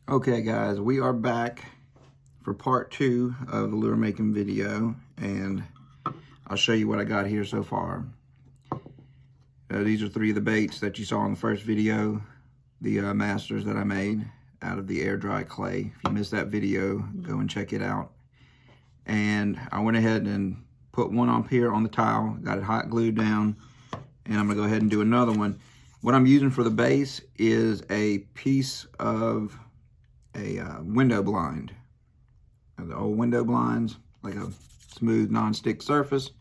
Okay guys, we are back for part 2 of the lure making video, and I'll show you what I got here so far. These are 3 of the baits that you saw in the first video, the masters that I made out of the air dry clay. If you missed that video, go and check it out. And I went ahead and put one up here on the tile, got it hot glued down, and I'm gonna go ahead and do another one. What I'm using for the base is a piece of a window blind. The old window blinds, like a smooth non-stick surface.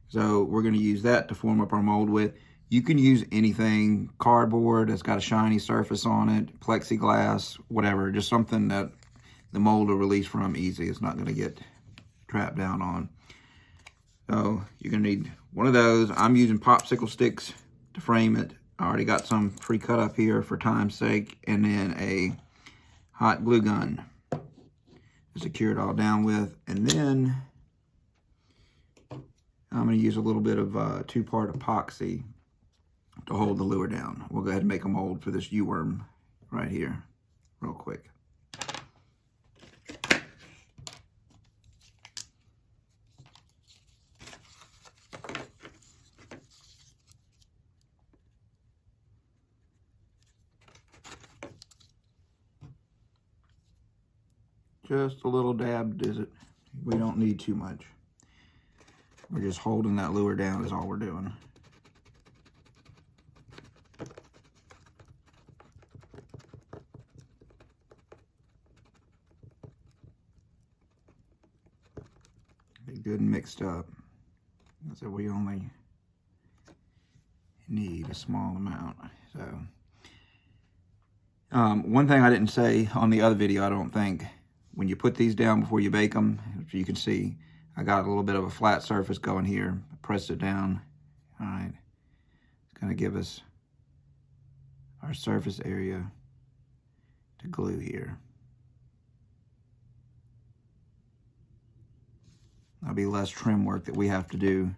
So we're going to use that to form up our mold with. You can use anything, cardboard that's got a shiny surface on it, plexiglass, whatever, just something that the mold will release from easy. It's not going to get trapped down on. So you're going to need one of those. I'm using popsicle sticks to frame it. I already got some pre-cut up here for time's sake, and then a hot glue gun to secure it all down with. And then I'm going to use a little bit of 2-part epoxy to hold the lure down. We'll go ahead and make a mold for this U-worm right here real quick. Just a little dab does it. We don't need too much. We're just holding that lure down is all we're doing. Be good and mixed up. So we only need a small amount. So one thing I didn't say on the other video, I don't think, when you put these down before you bake them, as you can see, I got a little bit of a flat surface going here. I pressed it down. All right, it's gonna give us our surface area to glue here. That'll be less trim work that we have to do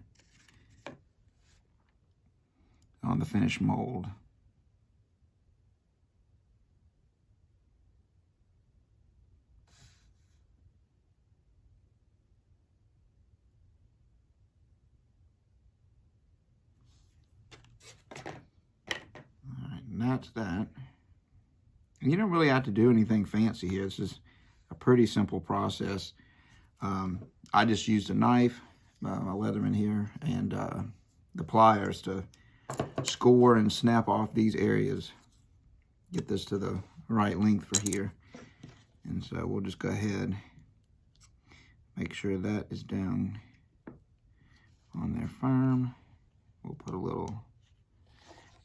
on the finished mold. And that's that. And you don't really have to do anything fancy here. This is a pretty simple process. I just used a knife, a Leatherman here, and the pliers to score and snap off these areas. Get this to the right length for here. And so we'll just go ahead, make sure that is down on there firm. We'll put a little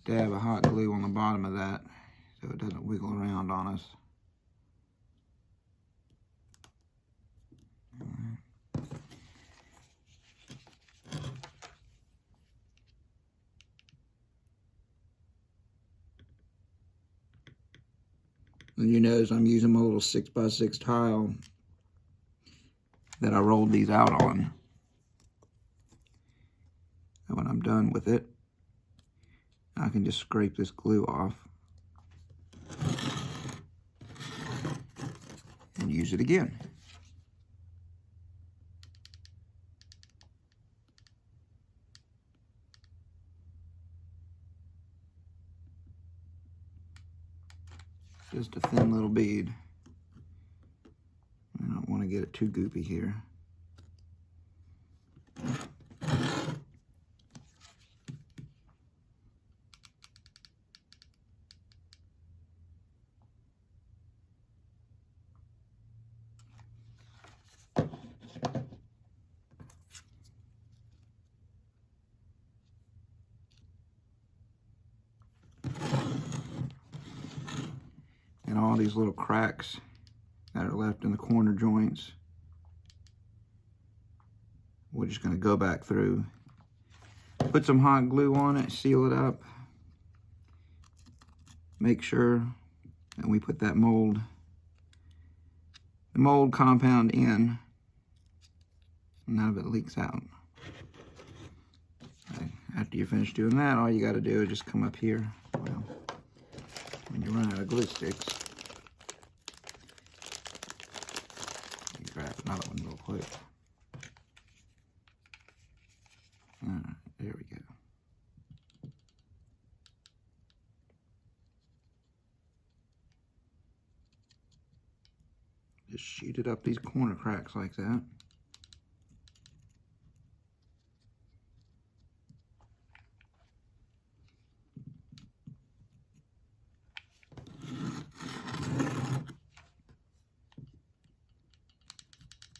dab of hot glue on the bottom of that so it doesn't wiggle around on us. All right. And you notice I'm using my little 6x6 tile that I rolled these out on. And when I'm done with it, I can just scrape this glue off and use it again. Just a thin little bead. I don't want to get it too goopy here. And all these little cracks that are left in the corner joints, we're just going to go back through, put some hot glue on it, seal it up, make sure that we put that mold, the mold compound in, none of it leaks out. Okay. After you finish doing that, all you got to do is just come up here. Well, when you run out of glue sticks, another one real quick. There we go. Just sheeted up these corner cracks like that.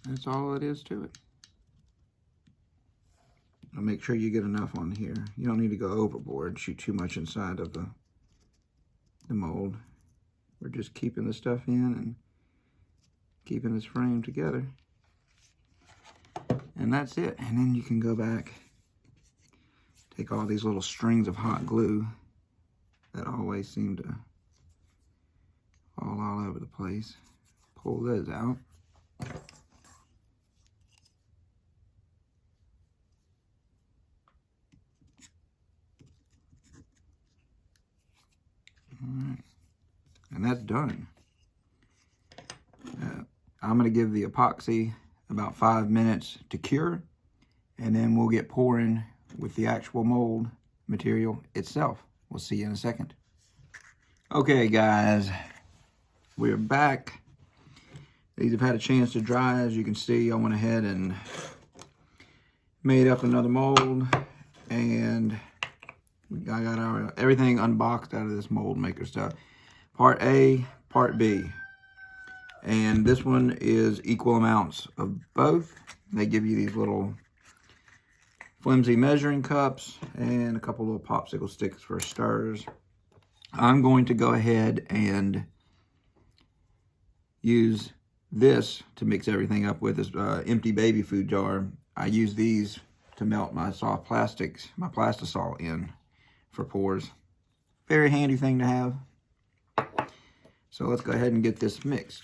That's all it is to it. Now make sure you get enough on here. You don't need to go overboard, shoot too much inside of the mold. We're just keeping the stuff in and keeping this frame together. And that's it. And then you can go back, take all these little strings of hot glue that always seem to fall all over the place. Pull those out. Alright, and that's done. I'm going to give the epoxy about 5 minutes to cure, and then we'll get pouring with the actual mold material itself. We'll see you in a second. Okay guys, we're back. These have had a chance to dry. As you can see, I went ahead and made up another mold, and I got everything unboxed out of this mold maker stuff. Part A, Part B. And this one is equal amounts of both. They give you these little flimsy measuring cups and a couple little popsicle sticks for stirrers. I'm going to go ahead and use this to mix everything up with, this empty baby food jar. I use these to melt my soft plastics, my plastisol in for pours. Very handy thing to have. So let's go ahead and get this mixed.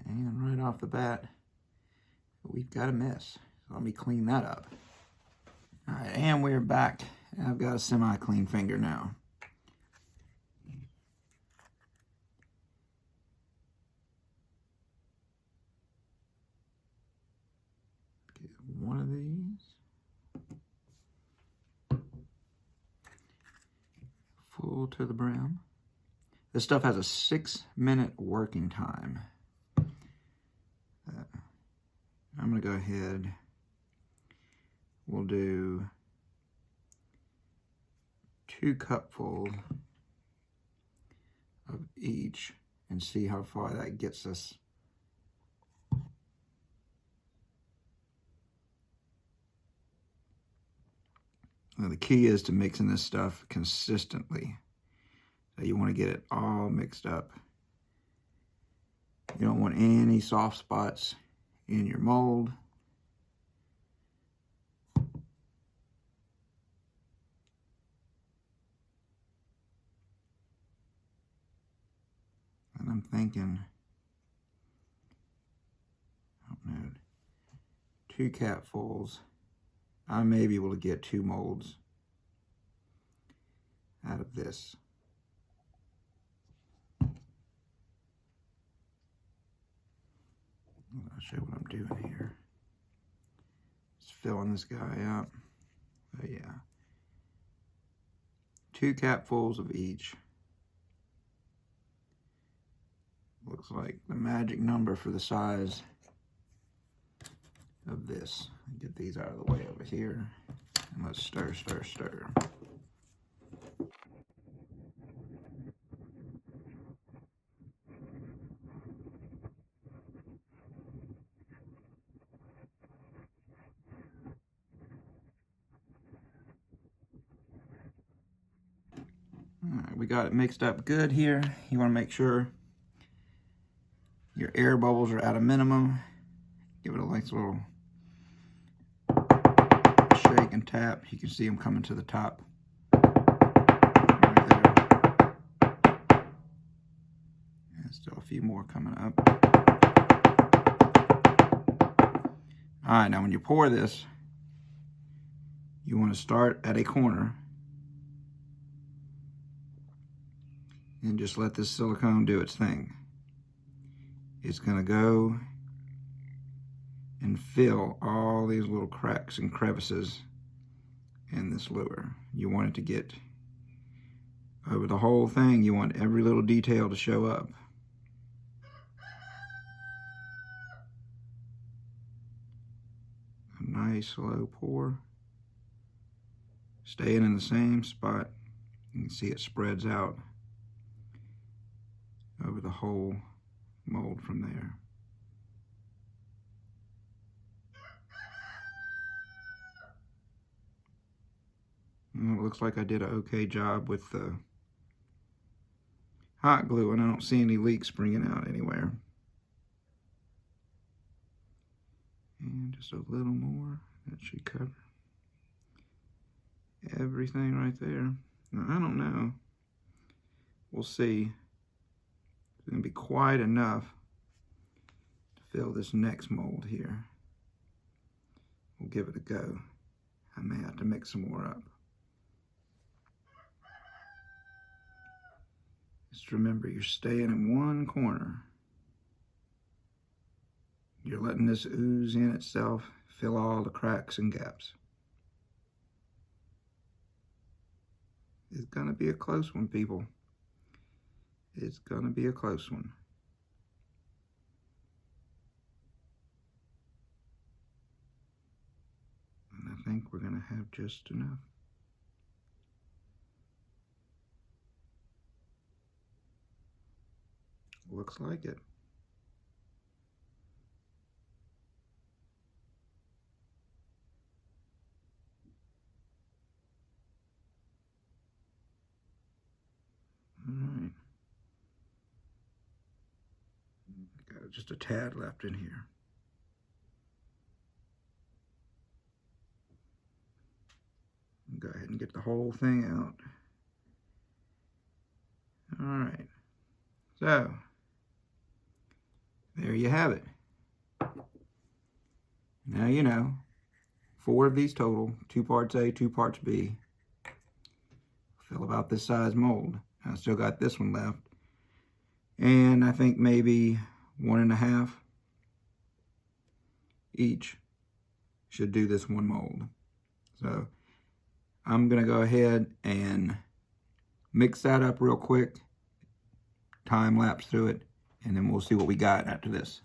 And right off the bat, we've got a mess. Let me clean that up. All right, and we're back. I've got a semi-clean finger now. Get one of these. Full to the brim. This stuff has a 6-minute working time. I'm going to go ahead. We'll do 2 cupfuls of each and see how far that gets us. Now the key is to mixing this stuff consistently. So you want to get it all mixed up. You don't want any soft spots in your mold. And I'm thinking, I don't know, 2 capfuls. I may be able to get 2 molds out of this. I'll show you what I'm doing here. Just filling this guy up. Oh yeah. 2 capfuls of each. Looks like the magic number for the size of this. Get these out of the way over here. And let's stir, stir, stir. Alright, we got it mixed up good here. You want to make sure your air bubbles are at a minimum. Give it a nice little shake and tap. You can see them coming to the top. Right there. And still a few more coming up. right, now when you pour this, you want to start at a corner and just let this silicone do its thing. It's going to go and fill all these little cracks and crevices in this lure. You want it to get over the whole thing. You want every little detail to show up. A nice slow pour. Staying in the same spot. You can see it spreads out over the whole mold from there. Well, it looks like I did an okay job with the hot glue, and I don't see any leaks springing out anywhere. And just a little more. That should cover everything right there. Now, I don't know. We'll see. It's going to be quite enough to fill this next mold here. We'll give it a go. I may have to mix some more up. Just remember, you're staying in one corner. You're letting this ooze in itself, fill all the cracks and gaps. It's gonna be a close one, people. It's gonna be a close one. And I think we're gonna have just enough. Looks like it. All right. Got just a tad left in here. Go ahead and get the whole thing out. All right. So, there you have it. Now you know, 4 of these total, 2 parts A, 2 parts B. Fill about this size mold. I still got this one left. And I think maybe 1.5 each should do this one mold. So, I'm gonna go ahead and mix that up real quick, time lapse through it, and then we'll see what we got after this.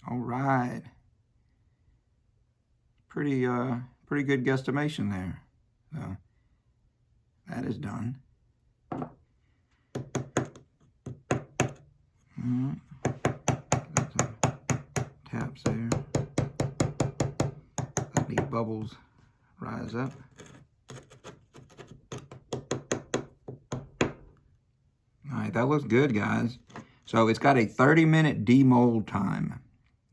All right. Pretty good guesstimation there. So that is done. Got some taps there. Let these bubbles rise up. All right, that looks good, guys. So it's got a 30-minute demold time.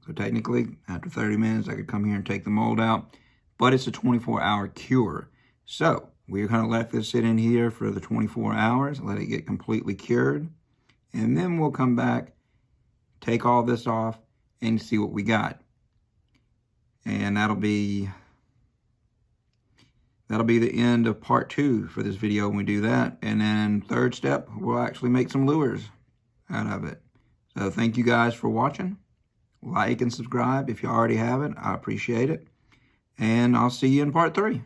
So technically, after 30 minutes, I could come here and take the mold out, but it's a 24-hour cure. So we're gonna let this sit in here for the 24 hours, let it get completely cured, and then we'll come back, take all this off, and see what we got. And that'll be the end of part 2 for this video when we do that. And then third step, we'll actually make some lures out of it. So thank you guys for watching. Like and subscribe if you already haven't. I appreciate it. And I'll see you in part 3.